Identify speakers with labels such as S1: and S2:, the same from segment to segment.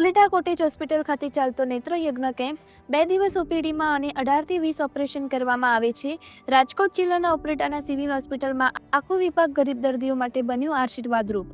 S1: Upleta cottage hospital ખાતે ચાલતો નેત્રયજ્ઞ camp 2 દિવસ ઓપીડીમાં અને 18 થી 20 ઓપરેશન કરવામાં આવે છે। રાજકોટ જિલ્લાના ઉપલેટાના સિવિલ હોસ્પિટલમાં આખો વિભાગ ગરીબ દર્દીઓ માટે બન્યું આશીર્વાદરૂપ।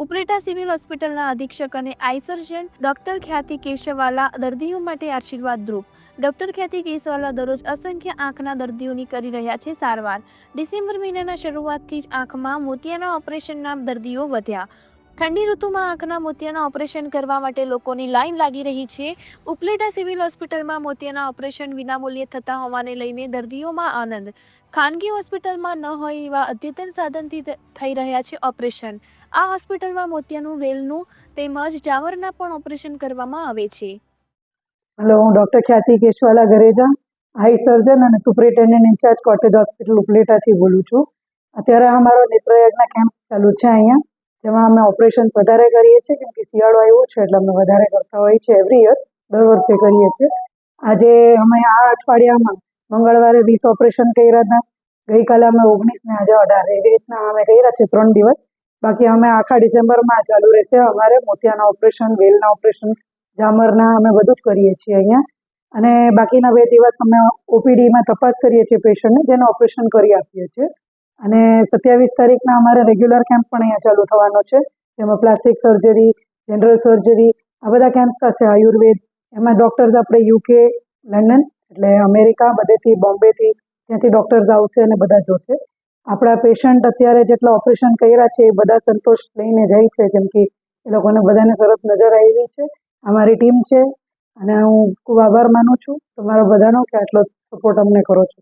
S1: ઉપલેટા સિવિલ હોસ્પિટલના અધિક્ષક અને આઈ સર્જન ડોક્ટર ખ્યાતિ કેશવાલા દર્દીઓ માટે આશીર્વાદરૂપ। ડોક્ટર ખ્યાતિ કેશવાલા દરરોજ અસંખ્ય આંખના દર્દીઓની કરી રહ્યા છે સારવાર। ડિસેમ્બર મહિનાના શરૂઆતથી જ આંખમાં મોતિયાના ઓપરેશનના દર્દીઓ વધ્યા। ઠંડી ઋતુમાં આંખના મોતિયાના ઓપરેશન કરવા માટે લોકોની લાઈન લાગી રહી છે। ઉપલેટા સિવિલ હોસ્પિટલમાં મોતિયાના ઓપરેશન વિનામૂલ્યે થતા હોવાને લઈને દર્દીઓમાં આનંદ। ખાનગી હોસ્પિટલમાં ન હોય એવા અદ્યતન સાધનથી થઈ રહ્યા છે ઓપરેશન। આ હોસ્પિટલમાં મોતિયાનું વેલનું તેમજ જાવરના પણ ઓપરેશન કરવામાં આવે છે।
S2: હેલો, હું ડૉક્ટર ખ્યાતિ કેશવાલા ગરેજા, આઈ સર્જન અને સુપરિન્ટેન્ડન્ટ ઇન્ચાર્જ કોટેજ હોસ્પિટલ ઉપલેટાથી બોલું છું। અત્યારે અમારો નેત્રયજ્ઞ કેમ્પ ચાલુ છે અહીંયા, જેમાં અમે ઓપરેશન્સ વધારે કરીએ છીએ કેમ કે શિયાળો આવ્યો છે એટલે અમે વધારે કરતા હોઈએ છીએ। એવરી યર દર વર્ષે કરીએ છીએ। આજે અમે આ અઠવાડિયામાં મંગળવારે 20 ઓપરેશન કર્યા હતા, ગઈકાલે અમે 19 ને આજે 18 એવી રીતના અમે કર્યા છે 3 દિવસ। બાકી અમે આખા ડિસેમ્બરમાં ચાલુ રહેશે અમારે મોતિયાના ઓપરેશન, વેલના ઓપરેશન, જામરના અમે બધું જ કરીએ છીએ અહીંયા। અને બાકીના 2 દિવસ અમે ઓપીડીમાં તપાસ કરીએ છીએ પેશન્ટને, જેને ઓપરેશન કરી આપીએ છીએ। અને 27 તારીખના અમારે રેગ્યુલર કેમ્પ પણ અહીંયા ચાલુ થવાનો છે, જેમાં પ્લાસ્ટિક સર્જરી, જનરલ સર્જરી આ બધા કેમ્પ થશે। આયુર્વેદ એમાં ડૉક્ટર્સ આપણે યુકે, લંડન એટલે અમેરિકા બધેથી, બોમ્બેથી ત્યાંથી ડૉક્ટર્સ આવશે અને બધા જોશે। આપણા પેશન્ટ અત્યારે જેટલા ઓપરેશન કર્યા છે એ બધા સંતોષ લઈને જાય છે, જેમ કે એ લોકોને બધાને સરસ નજર આવી છે। અમારી ટીમ છે અને હું ખૂબ આભાર માનું છું તમારો બધાનો કે આટલો સપોર્ટ અમને કરો છો।